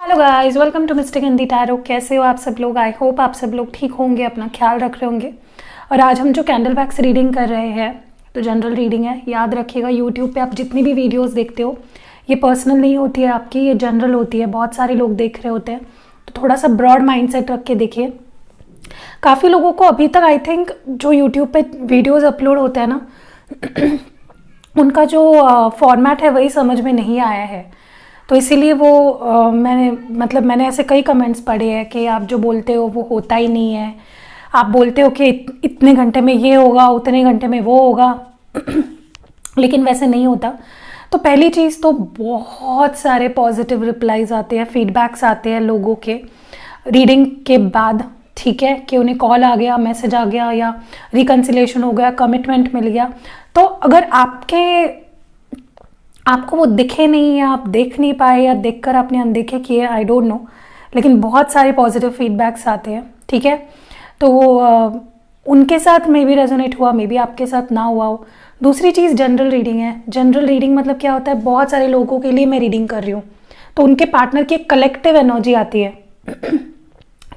Hello guys, welcome to mystic Hindi tarot. कैसे हो आप सब लोग? आई होप आप सब लोग ठीक होंगे, अपना ख्याल रख रहे होंगे। और आज हम जो कैंडल वैक्स रीडिंग कर रहे हैं तो जनरल रीडिंग है। याद रखिएगा, यूट्यूब पे आप जितनी भी वीडियोस देखते हो ये पर्सनल नहीं होती है आपकी, ये जनरल होती है। बहुत सारे लोग देख रहे होते हैं तो थोड़ा सा ब्रॉड माइंडसेट रख के देखिए। काफ़ी लोगों को अभी तक आई थिंक जो यूट्यूब पे वीडियोज़ अपलोड होते हैं ना उनका जो फॉर्मेट है वही समझ में नहीं आया है। तो इसीलिए वो मैंने ऐसे कई कमेंट्स पढ़े हैं कि आप जो बोलते हो वो होता ही नहीं है। आप बोलते हो कि इतने घंटे में ये होगा, उतने घंटे में वो होगा लेकिन वैसे नहीं होता। तो पहली चीज़ तो बहुत सारे पॉजिटिव रिप्लाईज आते हैं, फीडबैक्स आते हैं लोगों के रीडिंग के बाद, ठीक है, कि उन्हें कॉल आ गया, मैसेज आ गया या रिकन्सिलेशन हो गया, कमिटमेंट मिल गया। तो अगर आपको वो दिखे नहीं या आप देख नहीं पाए या देखकर आपने अनदेखे किए, आई डोंट नो, लेकिन बहुत सारे पॉजिटिव फीडबैक्स आते हैं, ठीक है। तो उनके साथ मे भी रेजोनेट हुआ, मे भी आपके साथ ना हुआ हो। दूसरी चीज़ जनरल रीडिंग है। जनरल रीडिंग मतलब क्या होता है, बहुत सारे लोगों के लिए मैं रीडिंग कर रही हूँ तो उनके पार्टनर की एक कलेक्टिव एनर्जी आती है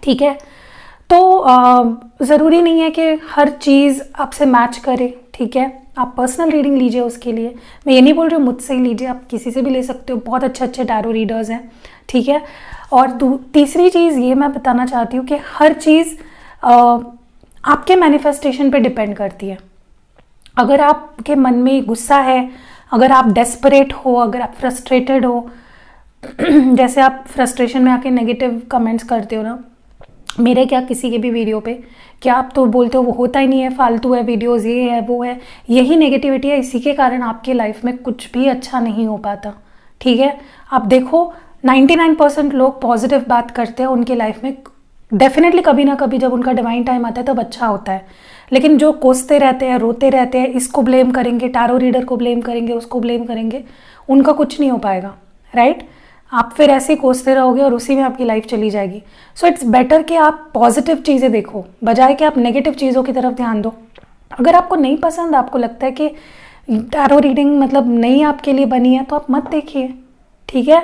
ठीक है। तो ज़रूरी नहीं है कि हर चीज़ आपसे मैच करे, ठीक है। आप पर्सनल रीडिंग लीजिए उसके लिए। मैं ये नहीं बोल रही हूँ मुझसे ही लीजिए, आप किसी से भी ले सकते हो, बहुत अच्छे अच्छे टैरो रीडर्स हैं, ठीक है। और तीसरी चीज़ ये मैं बताना चाहती हूँ कि हर चीज़ आपके मैनिफेस्टेशन पे डिपेंड करती है। अगर आपके मन में गुस्सा है, अगर आप डेस्परेट हो, अगर आप फ्रस्ट्रेटेड हो जैसे आप फ्रस्ट्रेशन में आके नेगेटिव कमेंट्स करते हो ना, मेरे क्या किसी के भी वीडियो पे, क्या आप तो बोलते हो वो होता ही नहीं है, फालतू है वीडियोस, ये है वो है, यही नेगेटिविटी है। इसी के कारण आपके लाइफ में कुछ भी अच्छा नहीं हो पाता, ठीक है। आप देखो 99% लोग पॉजिटिव बात करते हैं, उनके लाइफ में डेफिनेटली कभी ना कभी जब उनका डिवाइन टाइम आता है तब अच्छा होता है। लेकिन जो कोसते रहते हैं, रोते रहते हैं, इसको ब्लेम करेंगे, टैरो रीडर को ब्लेम करेंगे, उसको ब्लेम करेंगे, उनका कुछ नहीं हो पाएगा, राइट। आप फिर ऐसे ही कोसते रहोगे और उसी में आपकी लाइफ चली जाएगी। सो इट्स बेटर कि आप पॉजिटिव चीज़ें देखो बजाय कि आप नेगेटिव चीज़ों की तरफ ध्यान दो। अगर आपको नहीं पसंद, आपको लगता है कि टैरो रीडिंग मतलब नहीं आपके लिए बनी है, तो आप मत देखिए, ठीक है।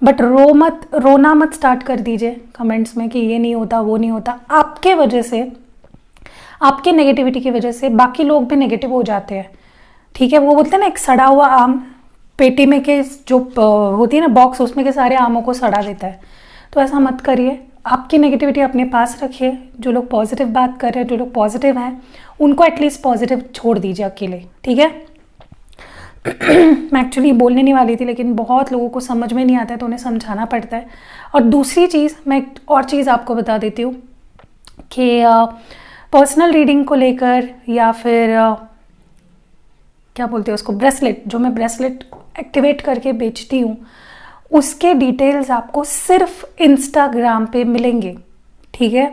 बट रोना मत स्टार्ट कर दीजिए कमेंट्स में कि ये नहीं होता, वो नहीं होता। आपके वजह से, आपके नेगेटिविटी की वजह से बाकी लोग भी नेगेटिव हो जाते हैं, ठीक है। वो बोलते हैं ना, एक सड़ा हुआ आम पेटी में के जो होती है ना बॉक्स, उसमें के सारे आमों को सड़ा देता है। तो ऐसा मत करिए, आपकी नेगेटिविटी अपने पास रखिए। जो लोग पॉजिटिव बात कर रहे हैं, जो लोग पॉजिटिव हैं, उनको एटलीस्ट पॉजिटिव छोड़ दीजिए अकेले, ठीक है। मैं एक्चुअली बोलने नहीं वाली थी लेकिन बहुत लोगों को समझ में नहीं आता है तो उन्हें समझाना पड़ता है। और दूसरी चीज़, मैं एक और चीज़ आपको बता देती हूँ कि पर्सनल रीडिंग को लेकर या फिर क्या बोलते हैं उसको, ब्रेसलेट, जो मैं ब्रेसलेट एक्टिवेट करके बेचती हूँ, उसके डिटेल्स आपको सिर्फ इंस्टाग्राम पे मिलेंगे, ठीक है।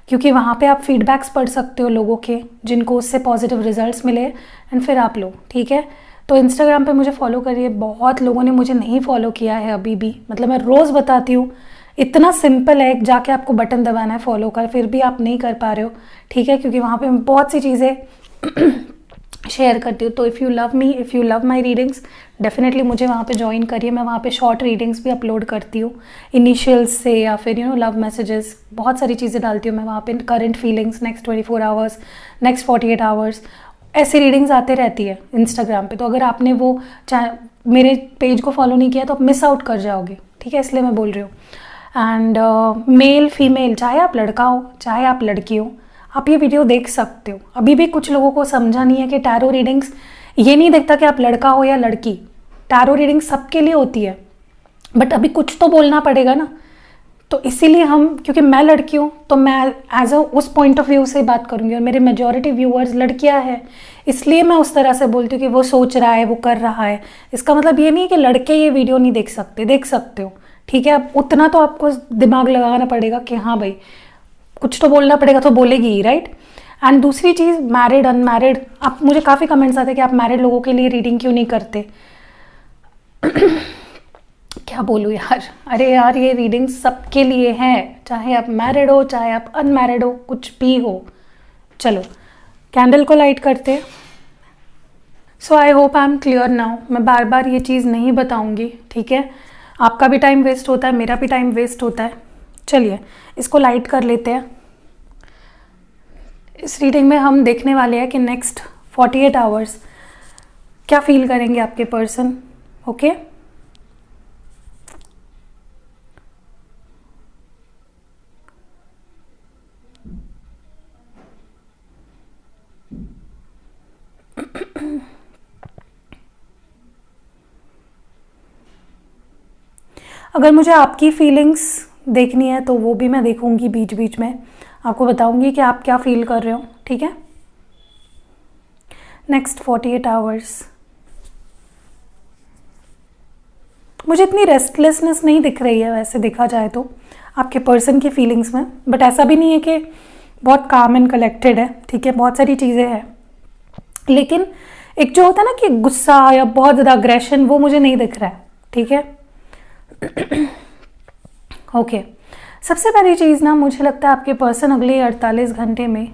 क्योंकि वहाँ पे आप फीडबैक्स पढ़ सकते हो लोगों के जिनको उससे पॉजिटिव रिजल्ट्स मिले, एंड फिर आप लो, ठीक है। तो इंस्टाग्राम पे मुझे फॉलो करिए। बहुत लोगों ने मुझे नहीं फॉलो किया है अभी भी, मतलब मैं रोज़ बताती हूँ, इतना सिंपल है, जाके आपको बटन दबाना है फॉलो कर, फिर भी आप नहीं कर पा रहे हो, ठीक है। क्योंकि वहाँ पे मैं बहुत सी चीज़ें शेयर करती हूँ। तो if you love me, if you love my readings, definitely मुझे वहाँ पे ज्वाइन करिए। मैं वहाँ पे शॉर्ट रीडिंग्स भी अपलोड करती हूँ, इनिशियल्स से या फिर लव मैसेजेस, बहुत सारी चीज़ें डालती हूँ मैं वहाँ पे। Current feelings, next 24 hours, next 48 hours, ऐसी रीडिंग्स आते रहती है इंस्टाग्राम पे। तो अगर आपने वो मेरे पेज को फॉलो नहीं किया तो आप मिस आउट कर जाओगे, ठीक है, इसलिए मैं बोल रही हूँ। एंड मेल फीमेल, चाहे आप लड़का हो चाहे आप लड़की हो, आप ये वीडियो देख सकते हो। अभी भी कुछ लोगों को समझा नहीं है कि टैरो रीडिंग्स ये नहीं देखता कि आप लड़का हो या लड़की, टैरो रीडिंग सबके लिए होती है। बट अभी कुछ तो बोलना पड़ेगा ना, तो इसीलिए हम, क्योंकि मैं लड़की हूँ तो मैं एज अ उस पॉइंट ऑफ व्यू से बात करूँगी, और मेरे मेजॉरिटी व्यूअर्स लड़कियाँ हैं, इसलिए मैं उस तरह से बोलती हूँ कि वो सोच रहा है, वो कर रहा है। इसका मतलब ये नहीं कि लड़के ये वीडियो नहीं देख सकते, देख सकते हो, ठीक है। अब उतना तो आपको दिमाग लगाना पड़ेगा कि हाँ भाई कुछ तो बोलना पड़ेगा, तो बोलेगी ही, राइट। एंड दूसरी चीज़, मैरिड अनमैरिड, आप, मुझे काफ़ी कमेंट्स आते हैं कि आप मैरिड लोगों के लिए रीडिंग क्यों नहीं करते। क्या बोलूँ यार, अरे यार ये रीडिंग सबके लिए है, चाहे आप मैरिड हो चाहे आप अनमैरिड हो, कुछ भी हो। चलो कैंडल को लाइट करते। So I hope I am clear now. मैं बार बार ये चीज़ नहीं बताऊंगी, ठीक है। आपका भी टाइम वेस्ट होता है, मेरा भी टाइम वेस्ट होता है। चलिए इसको लाइट कर लेते हैं। इस रीडिंग में हम देखने वाले हैं कि नेक्स्ट 48 आवर्स क्या फील करेंगे आपके पर्सन। ओके, अगर मुझे आपकी फीलिंग्स देखनी है तो वो भी मैं देखूंगी, बीच बीच में आपको बताऊंगी कि आप क्या फील कर रहे हो। ठीक है, नेक्स्ट 48 आवर्स। मुझे इतनी रेस्टलेसनेस नहीं दिख रही है वैसे देखा जाए तो आपके पर्सन की फीलिंग्स में, बट ऐसा भी नहीं है कि बहुत काम एंड कलेक्टेड है। ठीक है, बहुत सारी चीज़ें हैं, लेकिन एक जो होता है ना कि गुस्सा या बहुत ज़्यादा अग्रेशन, वो मुझे नहीं दिख रहा है। ठीक है, ओके सबसे पहली चीज़ ना, मुझे लगता है आपके पर्सन अगले 48 घंटे में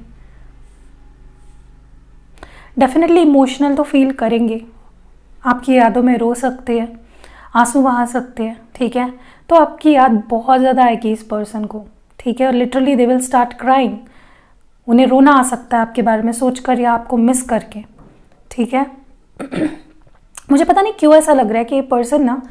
डेफिनेटली इमोशनल तो फील करेंगे, आपकी यादों में रो सकते हैं, आंसू बहा सकते हैं। ठीक है, तो आपकी याद बहुत ज़्यादा आएगी इस पर्सन को। ठीक है, और literally they will start crying, उन्हें रोना आ सकता है आपके बारे में सोचकर या आपको मिस करके। ठीक है, मुझे पता नहीं क्यों ऐसा लग रहा है कि ये पर्सन ना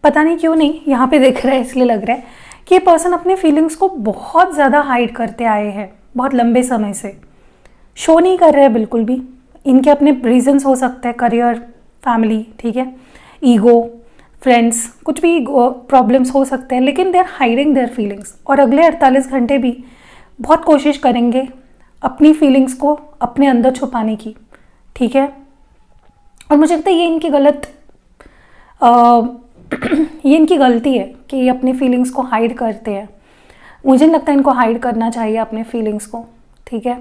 पता नहीं क्यों नहीं, यहाँ पे देख रहा है इसलिए लग रहा है कि ये पर्सन अपने फीलिंग्स को बहुत ज़्यादा हाइड करते आए हैं, बहुत लंबे समय से शो नहीं कर रहे हैं बिल्कुल भी। इनके अपने रीजंस हो सकते हैं, करियर, फैमिली, ठीक है, ईगो, फ्रेंड्स, कुछ भी प्रॉब्लम्स हो सकते हैं, लेकिन they are hiding their feelings. और अगले 48 घंटे भी बहुत कोशिश करेंगे अपनी फीलिंग्स को अपने अंदर छुपाने की। ठीक है, और मुझे लगता है ये इनकी ये इनकी गलती है कि ये अपनी फीलिंग्स को हाइड करते हैं। मुझे नहीं लगता इनको हाइड करना चाहिए अपने फीलिंग्स को। ठीक है,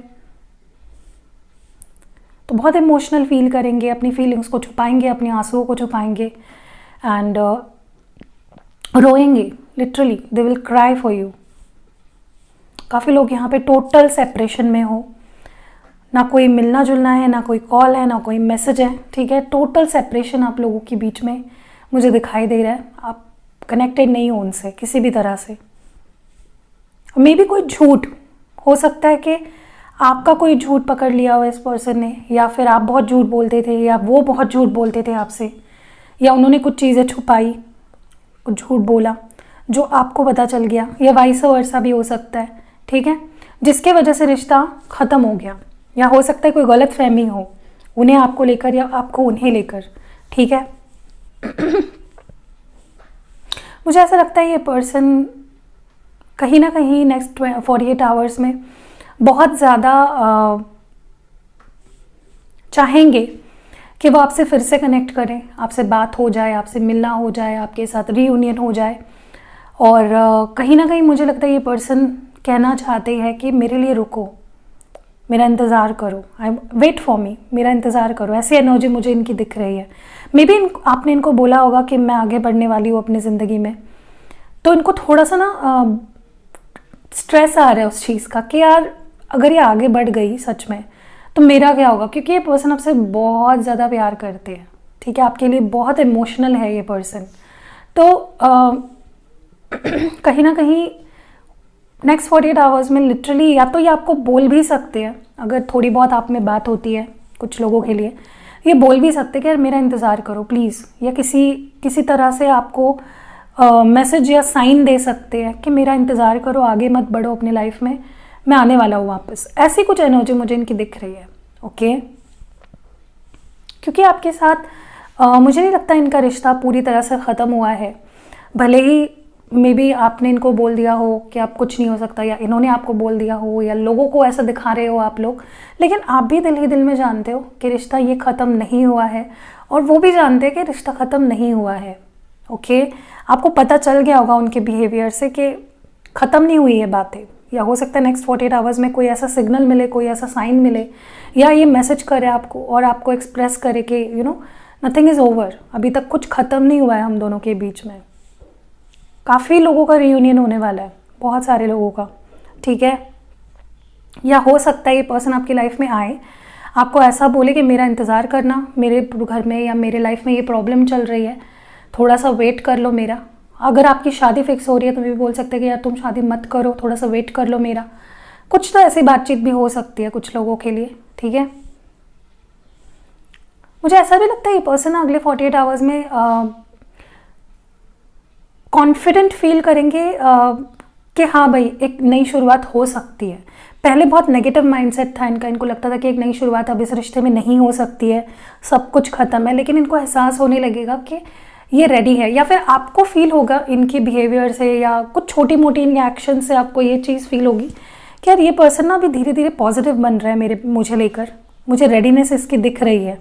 तो बहुत इमोशनल फील करेंगे, अपनी फीलिंग्स को छुपाएंगे, अपने आंसुओं को छुपाएंगे एंड रोएंगे। Literally they will cry for you. काफ़ी लोग यहाँ पे टोटल सेपरेशन में हो, ना कोई मिलना जुलना है, ना कोई कॉल है, ना कोई मैसेज है। ठीक है, टोटल सेपरेशन आप लोगों के बीच में मुझे दिखाई दे रहा है। आप कनेक्टेड नहीं हो उनसे किसी भी तरह से। मे बी कोई झूठ हो सकता है कि आपका कोई झूठ पकड़ लिया हो इस पर्सन ने, या फिर आप बहुत झूठ बोलते थे, या वो बहुत झूठ बोलते थे आपसे, या उन्होंने कुछ चीज़ें छुपाई, कुछ झूठ बोला जो आपको पता चल गया, या वाइस वर्सा भी हो सकता है। ठीक है, जिसके वजह से रिश्ता ख़त्म हो गया, या हो सकता है कोई गलत फहमी हो उन्हें आपको लेकर या आपको उन्हें लेकर। ठीक है, मुझे ऐसा लगता है ये पर्सन कहीं ना कहीं नेक्स्ट 48 आवर्स में बहुत ज़्यादा चाहेंगे कि वो आपसे फिर से कनेक्ट करें, आपसे बात हो जाए, आपसे मिलना हो जाए, आपके साथ रीयूनियन हो जाए। और कहीं ना कहीं मुझे लगता है ये पर्सन कहना चाहते हैं कि मेरे लिए रुको, मेरा इंतज़ार करो, आई वेट फॉर मी, मेरा इंतज़ार करो। ऐसी एनर्जी मुझे इनकी दिख रही है। मे बी आपने इनको बोला होगा कि मैं आगे बढ़ने वाली हूँ अपनी ज़िंदगी में, तो इनको थोड़ा सा ना स्ट्रेस आ रहा है उस चीज़ का कि यार अगर ये आगे बढ़ गई सच में तो मेरा क्या होगा, क्योंकि ये पर्सन आपसे बहुत ज़्यादा प्यार करते हैं। ठीक है, आपके लिए बहुत इमोशनल है ये पर्सन। तो कहीं ना कहीं नेक्स्ट 48 आवर्स में लिटरली या तो ये आपको बोल भी सकते हैं, अगर थोड़ी बहुत आप में बात होती है कुछ लोगों के लिए, ये बोल भी सकते हैं कि यार मेरा इंतज़ार करो प्लीज़, या किसी तरह से आपको मैसेज या साइन दे सकते हैं कि मेरा इंतज़ार करो, आगे मत बढ़ो अपनी लाइफ में, मैं आने वाला हूँ वापस। ऐसी कुछ एनर्जी मुझे इनकी दिख रही है। ओके, क्योंकि आपके साथ मुझे नहीं लगता इनका रिश्ता पूरी तरह से ख़त्म हुआ है। भले ही मे बी आपने इनको बोल दिया हो कि आप कुछ नहीं हो सकता, या इन्होंने आपको बोल दिया हो, या लोगों को ऐसा दिखा रहे हो आप लोग, लेकिन आप भी दिल ही दिल में जानते हो कि रिश्ता ये ख़त्म नहीं हुआ है, और वो भी जानते हैं कि रिश्ता ख़त्म नहीं हुआ है। ओके, आपको पता चल गया होगा उनके बिहेवियर से कि ख़त्म नहीं हुई है बातें, या हो सकता है नेक्स्ट 48 आवर्स में कोई ऐसा सिग्नल मिले, कोई ऐसा साइन मिले, या ये मैसेज करे आपको और आपको एक्सप्रेस करे कि you know nothing is over, अभी तक कुछ ख़त्म नहीं हुआ है हम दोनों के बीच में। काफ़ी लोगों का रियूनियन होने वाला है, बहुत सारे लोगों का। ठीक है, या हो सकता है ये पर्सन आपकी लाइफ में आए, आपको ऐसा बोले कि मेरा इंतज़ार करना, मेरे घर में या मेरे लाइफ में ये प्रॉब्लम चल रही है, थोड़ा सा वेट कर लो मेरा। अगर आपकी शादी फिक्स हो रही है तो भी बोल सकते हैं कि यार तुम शादी मत करो, थोड़ा सा वेट कर लो मेरा। कुछ तो ऐसी बातचीत भी हो सकती है कुछ लोगों के लिए, ठीक है। मुझे ऐसा भी लगता है ये पर्सन अगले 48 आवर्स में कॉन्फिडेंट फील करेंगे कि हाँ भाई एक नई शुरुआत हो सकती है। पहले बहुत नेगेटिव माइंडसेट था इनका, इनको लगता था कि एक नई शुरुआत अब इस रिश्ते में नहीं हो सकती है, सब कुछ ख़त्म है। लेकिन इनको एहसास होने लगेगा कि ये रेडी है, या फिर आपको फील होगा इनकी बिहेवियर से या कुछ छोटी मोटी इनके एक्शन से आपको ये चीज़ फील होगी कि यार ये पर्सन ना अभी धीरे धीरे पॉजिटिव बन रहा है मुझे लेकर, मुझे रेडीनेस इसकी दिख रही है।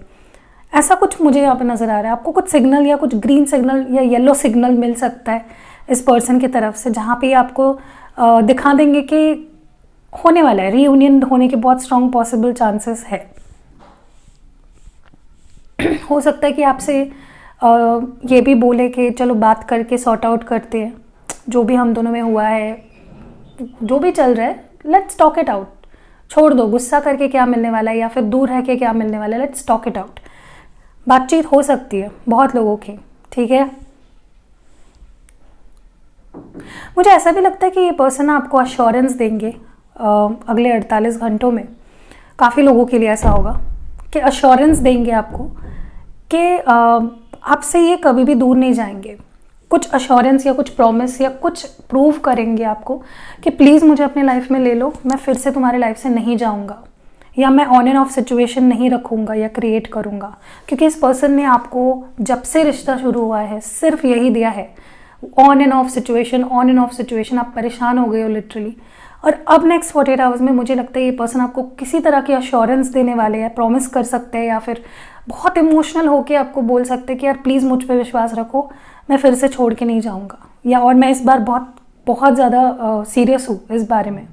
ऐसा कुछ मुझे यहाँ पे नज़र आ रहा है। आपको कुछ सिग्नल या कुछ ग्रीन सिग्नल या येलो सिग्नल मिल सकता है इस पर्सन की तरफ से, जहाँ पे आपको दिखा देंगे कि होने वाला है, रीयूनियन होने के बहुत स्ट्रॉन्ग पॉसिबल चांसेस है। हो सकता है कि आपसे ये भी बोले कि चलो बात करके सॉर्ट आउट करते हैं, जो भी हम दोनों में हुआ है, जो भी चल रहा है, लेट्स टॉक इट आउट। छोड़ दो, गुस्सा करके क्या मिलने वाला है या फिर दूर रह के क्या मिलने वाला है, लेट्स टॉक इट आउट। बातचीत हो सकती है बहुत लोगों की, ठीक है। मुझे ऐसा भी लगता है कि ये पर्सन आपको अश्योरेंस देंगे अगले 48 घंटों में। काफ़ी लोगों के लिए ऐसा होगा कि अश्योरेंस देंगे आपको कि आपसे ये कभी भी दूर नहीं जाएंगे। कुछ अश्योरेंस या कुछ प्रॉमिस या कुछ प्रूव करेंगे आपको कि प्लीज़ मुझे अपने लाइफ में ले लो, मैं फिर से तुम्हारे लाइफ से नहीं जाऊंगा, या मैं ऑन एंड ऑफ सिचुएशन नहीं रखूंगा या क्रिएट करूंगा। क्योंकि इस पर्सन ने आपको जब से रिश्ता शुरू हुआ है सिर्फ यही दिया है, on end of situation, on end of situation. आप परेशान हो गए हो लिटरली। और अब नेक्स्ट 48 आवर्स में मुझे लगता है ये पर्सन आपको किसी तरह की अश्योरेंस देने वाले हैं, प्रॉमिस कर सकते हैं, या फिर बहुत इमोशनल होके आपको बोल सकते हैं कि यार प्लीज़ मुझ पर विश्वास रखो, मैं फिर से छोड़ के नहीं जाऊँगा, या और मैं इस बार बहुत बहुत ज़्यादा सीरियस हूँ इस बारे में।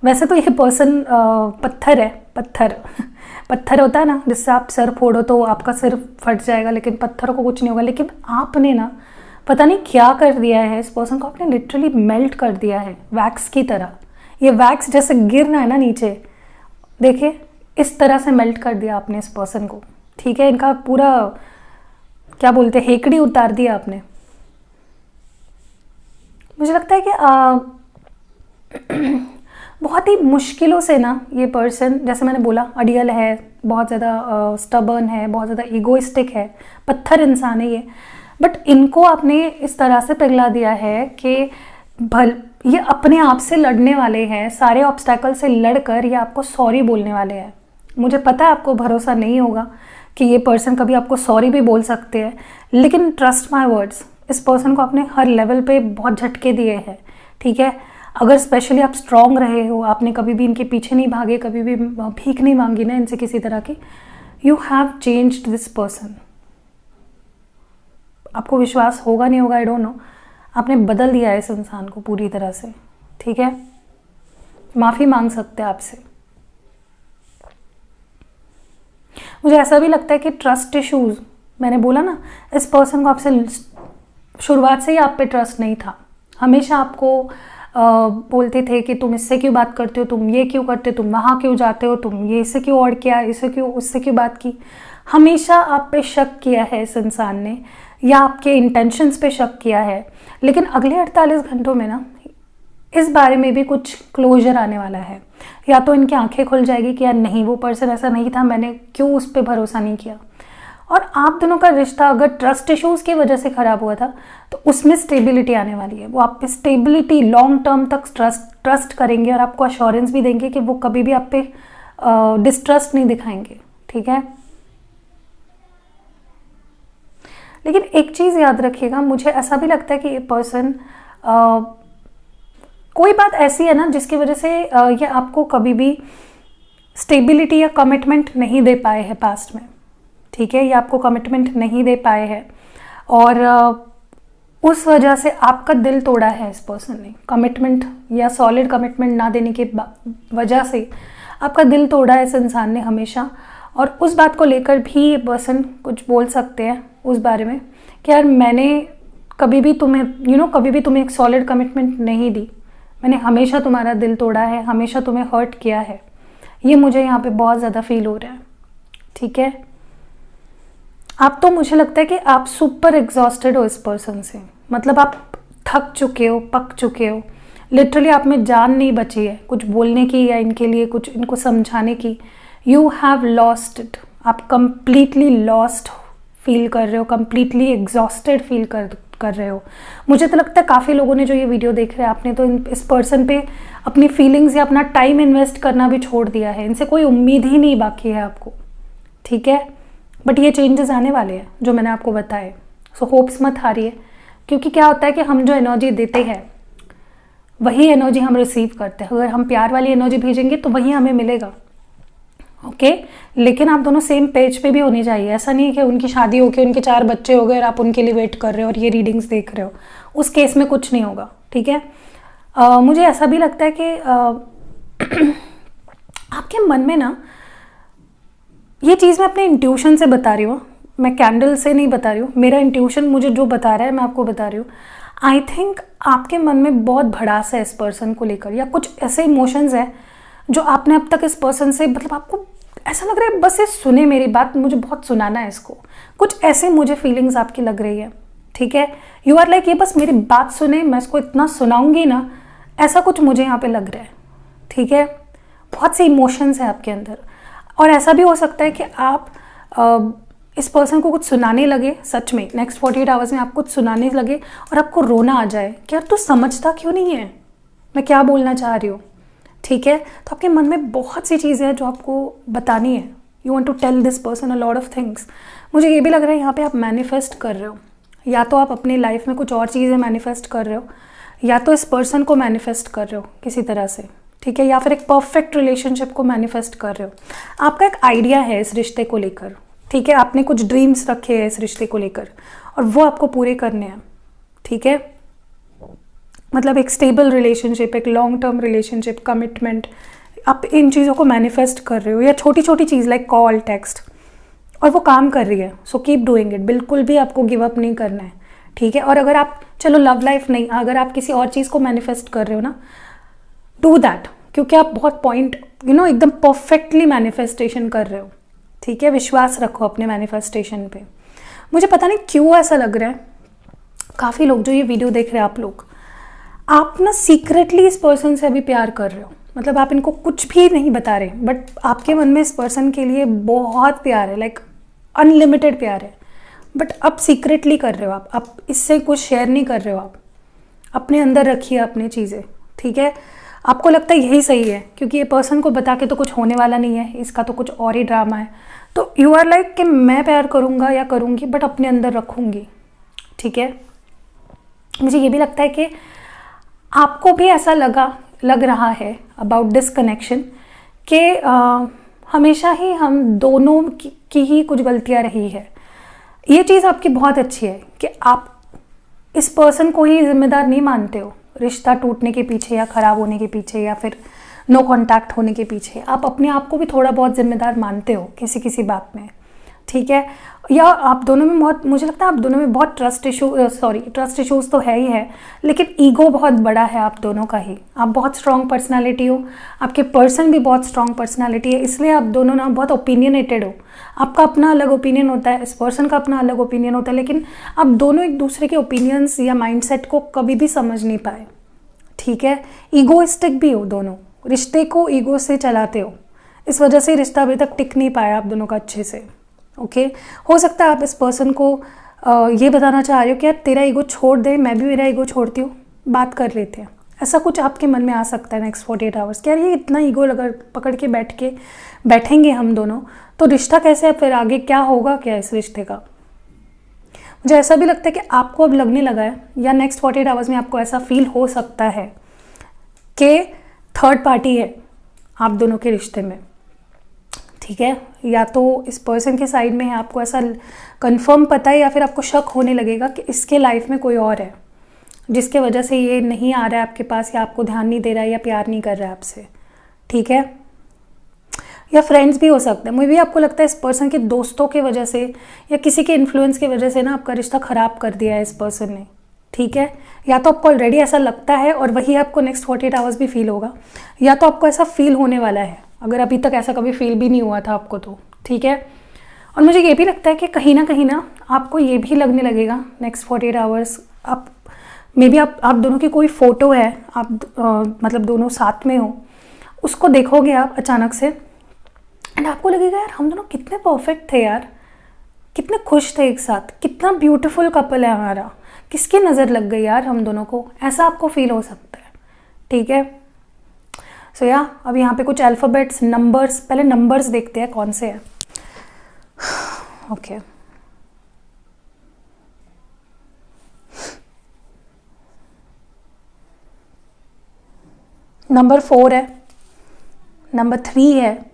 वैसे तो ये पर्सन पत्थर है, पत्थर पत्थर होता है ना जिससे आप सर फोड़ो तो आपका सिर फट जाएगा, लेकिन पत्थर को कुछ नहीं होगा। लेकिन आपने ना पता नहीं क्या कर दिया है इस पर्सन को, आपने लिटरली मेल्ट कर दिया है वैक्स की तरह। ये वैक्स जैसे गिरना है ना नीचे, देखिए इस तरह से मेल्ट कर दिया आपने इस पर्सन को, ठीक है। इनका पूरा क्या बोलते हैं, हेकड़ी उतार दिया आपने। मुझे लगता है कि बहुत ही मुश्किलों से ना ये पर्सन, जैसे मैंने बोला, अडियल है, बहुत ज़्यादा स्टबर्न है, बहुत ज़्यादा ईगोइस्टिक है, पत्थर इंसान है ये। बट इनको आपने इस तरह से पिघला दिया है कि ये अपने आप से लड़ने वाले हैं, सारे ऑब्स्टैकल से लड़कर ये आपको सॉरी बोलने वाले हैं। मुझे पता है आपको भरोसा नहीं होगा कि ये पर्सन कभी आपको सॉरी भी बोल सकते हैं, लेकिन ट्रस्ट माय वर्ड्स, इस पर्सन को आपने हर लेवल पे बहुत झटके दिए हैं, ठीक है। अगर स्पेशली आप स्ट्रांग रहे हो, आपने कभी भी इनके पीछे नहीं भागे, कभी भी भीख नहीं मांगी ना इनसे किसी तरह की, you have changed this person. आपको विश्वास होगा नहीं होगा, आई डोंट नो, आपने बदल दिया है इस इंसान को पूरी तरह से, ठीक है। माफ़ी मांग सकते हैं आपसे। मुझे ऐसा भी लगता है कि ट्रस्ट इश्यूज, मैंने बोला ना, इस पर्सन को आपसे शुरुआत से ही आप पे ट्रस्ट नहीं था। हमेशा आपको बोलते थे कि तुम इससे क्यों बात करते हो, तुम ये क्यों करते हो, तुम वहाँ क्यों जाते हो, तुम ये इससे क्यों और किया, इससे क्यों, उससे क्यों बात की। हमेशा आप पे शक किया है इस इंसान ने, या आपके इंटेंशंस पे शक किया है। लेकिन अगले 48 घंटों में ना इस बारे में भी कुछ क्लोजर आने वाला है, या तो इनकी आंखें खुल जाएगी कि यार नहीं, वो पर्सन ऐसा नहीं था, मैंने क्यों उस पर भरोसा नहीं किया। और आप दोनों का रिश्ता अगर ट्रस्ट इश्यूज़ की वजह से ख़राब हुआ था तो उसमें स्टेबिलिटी आने वाली है। वो आप पे स्टेबिलिटी, लॉन्ग टर्म तक ट्रस्ट करेंगे और आपको अश्योरेंस भी देंगे कि वो कभी भी आप पे डिस्ट्रस्ट नहीं दिखाएंगे, ठीक है। लेकिन एक चीज़ याद रखिएगा, मुझे ऐसा भी लगता है कि ये पर्सन कोई बात ऐसी है ना जिसकी वजह से ये आपको कभी भी स्टेबिलिटी या कमिटमेंट नहीं दे पाए हैं पास्ट में, ठीक है। ये आपको कमिटमेंट नहीं दे पाए हैं और उस वजह से आपका दिल तोड़ा है इस पर्सन ने। कमिटमेंट या सॉलिड कमिटमेंट ना देने की वजह से आपका दिल तोड़ा है इस इंसान ने हमेशा। और उस बात को लेकर भी ये पर्सन कुछ बोल सकते हैं उस बारे में कि यार मैंने कभी भी तुम्हें कभी भी तुम्हें एक सॉलिड कमिटमेंट नहीं दी, मैंने हमेशा तुम्हारा दिल तोड़ा है, हमेशा तुम्हें हर्ट किया है। ये मुझे यहाँ पे बहुत ज़्यादा फील हो रहा है, ठीक है। आप तो मुझे लगता है कि आप सुपर एग्जॉस्टेड हो इस पर्सन से, मतलब आप थक चुके हो, पक चुके हो, लिटरली आप में जान नहीं बची है कुछ बोलने की या इनके लिए कुछ इनको समझाने की। यू हैव लॉस्ट इट, आप कंप्लीटली लॉस्ट फील कर रहे हो, कंप्लीटली एग्जॉस्टेड फील कर रहे हो। मुझे तो लगता है काफ़ी लोगों ने जो ये वीडियो देख रहे हैं, आपने तो इस पर्सन पे अपनी फीलिंग्स या अपना टाइम इन्वेस्ट करना भी छोड़ दिया है। इनसे कोई उम्मीद ही नहीं बाकी है आपको, ठीक है। बट ये चेंजेस आने वाले हैं जो मैंने आपको बताए, सो होप्स मत हारिए, क्योंकि क्या होता है कि हम जो एनर्जी देते हैं वही एनर्जी हम रिसीव करते हैं। अगर हम प्यार वाली एनर्जी भेजेंगे तो वही हमें मिलेगा, ओके। लेकिन आप दोनों सेम पेज पे भी होने चाहिए। ऐसा नहीं है कि उनकी शादी हो गई, उनके 4 बच्चे हो गए और आप उनके लिए वेट कर रहे हो और ये रीडिंग्स देख रहे हो, उस केस में कुछ नहीं होगा, ठीक है। मुझे ऐसा भी लगता है कि आपके मन में ना, ये चीज़ मैं अपने इंट्यूशन से बता रही हूँ, मैं कैंडल से नहीं बता रही हूँ, मेरा इंट्यूशन मुझे जो बता रहा है मैं आपको बता रही हूँ। आई थिंक आपके मन में बहुत भड़ास है इस पर्सन को लेकर, या कुछ ऐसे इमोशंस है जो आपने अब तक इस पर्सन से, मतलब आपको ऐसा लग रहा है बस ये सुने मेरी बात, मुझे बहुत सुनाना है इसको, कुछ ऐसे मुझे फीलिंग्स आपकी लग रही है, ठीक है। यू आर लाइक ये बस मेरी बात सुने, मैं इसको इतना सुनाऊंगी ना, ऐसा कुछ मुझे यहाँ पे लग रहा है, ठीक है। बहुत से इमोशंस हैं आपके अंदर, और ऐसा भी हो सकता है कि आप इस पर्सन को कुछ सुनाने लगे, सच में नेक्स्ट 48 आवर्स में आप कुछ सुनाने लगे और आपको रोना आ जाए कि यार तू समझता क्यों नहीं है मैं क्या बोलना चाह रही हूँ, ठीक है। तो आपके मन में बहुत सी चीज़ें हैं जो आपको बतानी है। You want to tell this person a lot of things. मुझे ये भी लग रहा है यहाँ पे आप मैनिफेस्ट कर रहे हो, या तो आप अपनी लाइफ में कुछ और चीज़ें मैनिफेस्ट कर रहे हो, या तो इस पर्सन को मैनिफेस्ट कर रहे हो किसी तरह से, ठीक है, या फिर एक परफेक्ट रिलेशनशिप को मैनिफेस्ट कर रहे हो। आपका एक आइडिया है इस रिश्ते को लेकर, ठीक है, आपने कुछ ड्रीम्स रखे हैं इस रिश्ते को लेकर और वो आपको पूरे करने हैं, ठीक है। मतलब एक स्टेबल रिलेशनशिप, एक लॉन्ग टर्म रिलेशनशिप, कमिटमेंट, आप इन चीज़ों को मैनिफेस्ट कर रहे हो, या छोटी छोटी चीज़ लाइक कॉल, टेक्स्ट, और वो काम कर रही है। सो कीप डूइंग इट, बिल्कुल भी आपको गिव अप नहीं करना है, ठीक है। और अगर आप, चलो लव लाइफ नहीं, अगर आप किसी और चीज़ को मैनिफेस्ट कर रहे हो ना, डू दैट, क्योंकि आप बहुत पॉइंट एकदम परफेक्टली मैनिफेस्टेशन कर रहे हो, ठीक है। विश्वास रखो अपने मैनिफेस्टेशन पे। मुझे पता नहीं क्यों ऐसा लग रहा है, काफ़ी लोग जो ये वीडियो देख रहे हैं, आप ना सीक्रेटली इस पर्सन से अभी प्यार कर रहे हो, मतलब आप इनको कुछ भी नहीं बता रहे, बट आपके मन में इस पर्सन के लिए बहुत प्यार है, लाइक अनलिमिटेड प्यार है, बट अब सीक्रेटली कर रहे हो आप इससे कुछ शेयर नहीं कर रहे हो, आप अपने अंदर रखिए अपनी चीज़ें, ठीक है। आपको लगता है यही सही है, क्योंकि ये पर्सन को बता के तो कुछ होने वाला नहीं है, इसका तो कुछ और ही ड्रामा है। तो यू आर लाइक कि मैं प्यार करूँगा या करूँगी, बट अपने अंदर रखूँगी, ठीक है। मुझे ये भी लगता है कि आपको भी ऐसा लग रहा है अबाउट दिस कनेक्शन कि हमेशा ही हम दोनों की ही कुछ गलतियाँ रही है। ये चीज़ आपकी बहुत अच्छी है कि आप इस पर्सन को ही जिम्मेदार नहीं मानते हो रिश्ता टूटने के पीछे या ख़राब होने के पीछे या फिर नो कांटेक्ट होने के पीछे। आप अपने आप को भी थोड़ा बहुत जिम्मेदार मानते हो किसी किसी बात में, ठीक है। या आप दोनों में बहुत, मुझे लगता है आप दोनों में बहुत ट्रस्ट इश्यूज़ तो है ही है, लेकिन ईगो बहुत बड़ा है आप दोनों का ही। आप बहुत स्ट्रॉन्ग पर्सनालिटी हो, आपके पर्सन भी बहुत स्ट्रॉन्ग पर्सनालिटी है, इसलिए आप दोनों ना बहुत ओपिनियनेटेड हो। आपका अपना अलग ओपिनियन होता है, इस पर्सन का अपना अलग ओपिनियन होता है, लेकिन आप दोनों एक दूसरे के ओपिनियंस या माइंडसेट को कभी भी समझ नहीं पाए, ठीक है। ईगोइस्टिक भी हो दोनों, रिश्ते को ईगो से चलाते हो, इस वजह से रिश्ता अभी तक टिक नहीं पाया आप दोनों का अच्छे से, ओके। हो सकता है आप इस पर्सन को ये बताना चाह रहे हो कि यार तेरा ईगो छोड़ दे, मैं भी मेरा ईगो छोड़ती हूँ, बात कर लेते हैं। ऐसा कुछ आपके मन में आ सकता है नेक्स्ट 48 आवर्स कि यार ये इतना ईगो पकड़ के बैठेंगे हम दोनों तो रिश्ता कैसे है, फिर आगे क्या होगा क्या इस रिश्ते का। मुझे ऐसा भी लगता है कि आपको अब लगने लगा है, या नेक्स्ट 48 आवर्स में आपको ऐसा फील हो सकता है कि थर्ड पार्टी है आप दोनों के रिश्ते में, ठीक है। या तो इस पर्सन के साइड में है, आपको ऐसा कंफर्म पता है, या फिर आपको शक होने लगेगा कि इसके लाइफ में कोई और है जिसके वजह से ये नहीं आ रहा है आपके पास, या आपको ध्यान नहीं दे रहा है, या प्यार नहीं कर रहा है आपसे, ठीक है। या फ्रेंड्स भी हो सकते हैं। मुझे भी आपको लगता है इस पर्सन के दोस्तों के वजह से या किसी के इन्फ्लुएंस की वजह से ना आपका रिश्ता ख़राब कर दिया है इस पर्सन ने, ठीक है। या तो आपको ऑलरेडी ऐसा लगता है और वही आपको नेक्स्ट 48 आवर्स भी फील होगा, या तो आपको ऐसा फील होने वाला है, अगर अभी तक ऐसा कभी फील भी नहीं हुआ था आपको तो, ठीक है। और मुझे ये भी लगता है कि कहीं ना आपको ये भी लगने लगेगा नेक्स्ट 48 आवर्स, आप मे बी आप दोनों की कोई फ़ोटो है, आप मतलब दोनों साथ में हो, उसको देखोगे आप अचानक से एंड आपको लगेगा यार हम दोनों कितने परफेक्ट थे यार, कितने खुश थे एक साथ, कितना ब्यूटीफुल कपल है हमारा, किसकी नज़र लग गई यार हम दोनों को, ऐसा आपको फील हो सकता है। ठीक है, सो या अब यहाँ पे कुछ अल्फ़ाबेट्स, नंबर्स, पहले नंबर्स देखते हैं कौन से हैं। ओके नंबर 4 है, नंबर 3 है,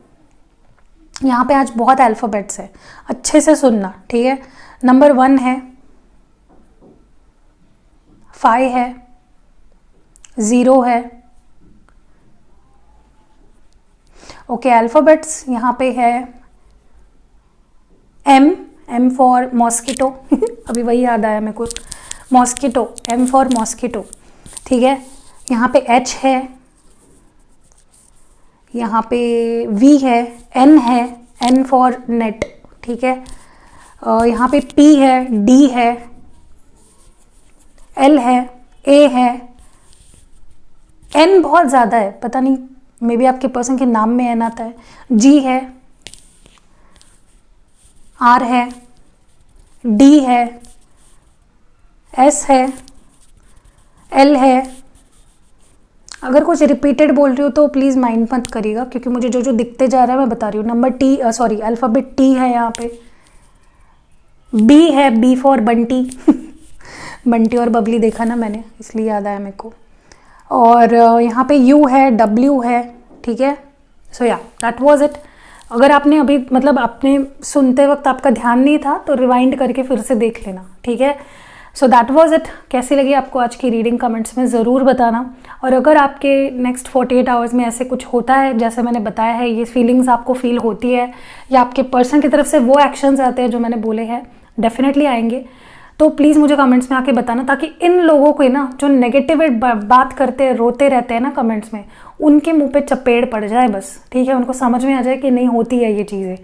यहाँ पे आज बहुत अल्फ़ाबेट्स है, अच्छे से सुनना, ठीक है। नंबर 1 है, 5 है, 0 है। ओके अल्फ़ाबेट्स यहाँ पे है M फॉर मॉस्किटो अभी वही याद आया मेरे को, मॉस्किटो, M फॉर मॉस्किटो, ठीक है। यहाँ पे H है, यहाँ पे V है, N है, N फॉर नेट, ठीक है। यहाँ पे P है, D है, L है, A है, N बहुत ज़्यादा है, पता नहीं मे बी आपके पर्सन के नाम में N आता है, G है, R है, D है, S है, L है। अगर कुछ रिपीटेड बोल रही हो तो प्लीज़ माइंड मत करिएगा, क्योंकि मुझे जो जो दिखते जा रहा है मैं बता रही हूँ। नंबर अल्फ़ाबेट T है, यहाँ पे B है, B फॉर बंटी बंटी और बबली देखा ना मैंने, इसलिए याद आया मेरे को। और यहाँ पे U है, W है, ठीक है। सो या दैट वाज इट। अगर आपने अभी मतलब आपने सुनते वक्त आपका ध्यान नहीं था तो रिवाइंड करके फिर से देख लेना, ठीक है। So that was it. कैसी लगी आपको आज की रीडिंग कमेंट्स में ज़रूर बताना। और अगर आपके नेक्स्ट 48 आवर्स में ऐसे कुछ होता है जैसे मैंने बताया है, ये फीलिंग्स आपको फील होती है या आपके पर्सन की तरफ से वो एक्शंस आते हैं जो मैंने बोले हैं, डेफिनेटली आएंगे, तो प्लीज़ मुझे कमेंट्स में आके बताना, ताकि इन लोगों को ना जो नेगेटिव बात करते हैं, रोते रहते हैं ना कमेंट्स में, उनके मुंह पे चपेड़ पड़ जाए बस, ठीक है। उनको समझ में आ जाए कि नहीं होती है ये चीज़ें,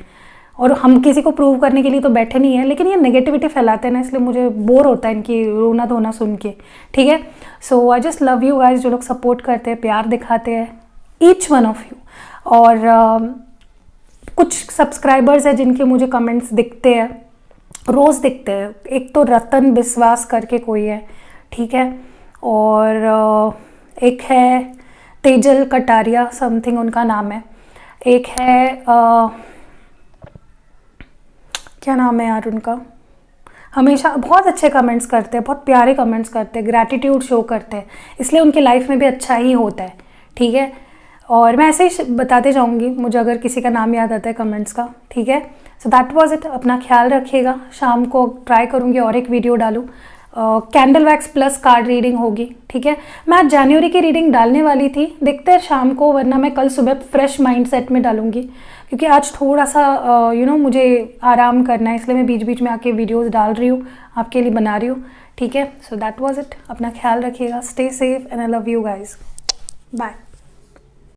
और हम किसी को प्रूव करने के लिए तो बैठे नहीं है, लेकिन ये नेगेटिविटी फैलाते हैं ना, इसलिए मुझे बोर होता है इनकी रोना धोना सुन के, ठीक है। So I just love you guys, जो लोग सपोर्ट करते हैं, प्यार दिखाते हैं, ईच वन ऑफ यू। और कुछ सब्सक्राइबर्स हैं जिनके मुझे कमेंट्स दिखते हैं, रोज़ दिखते हैं। एक तो रतन विश्वास करके कोई है, ठीक है, और एक है तेजल कटारिया समथिंग उनका नाम है, एक है क्या नाम है यार उनका, हमेशा बहुत अच्छे कमेंट्स करते हैं, बहुत प्यारे कमेंट्स करते हैं, ग्रैटिट्यूड शो करते हैं, इसलिए उनके लाइफ में भी अच्छा ही होता है, ठीक है। और मैं ऐसे ही बताते जाऊंगी मुझे अगर किसी का नाम याद आता है कमेंट्स का, ठीक है। So that was it. अपना ख्याल रखिएगा। शाम को ट्राई करूंगी और एक वीडियो डालूँ, candle wax plus card reading होगी, ठीक है। मैं आज जनवरी की रीडिंग डालने वाली थी, देखते हैं शाम को, वरना मैं कल सुबह फ्रेश माइंड सेट में डालूंगी, क्योंकि आज थोड़ा सा मुझे आराम करना है, इसलिए मैं बीच बीच में आके वीडियोस डाल रही हूँ, आपके लिए बना रही हूँ, ठीक है। So that was it. अपना ख्याल रखिएगा, stay safe and I love you guys, bye.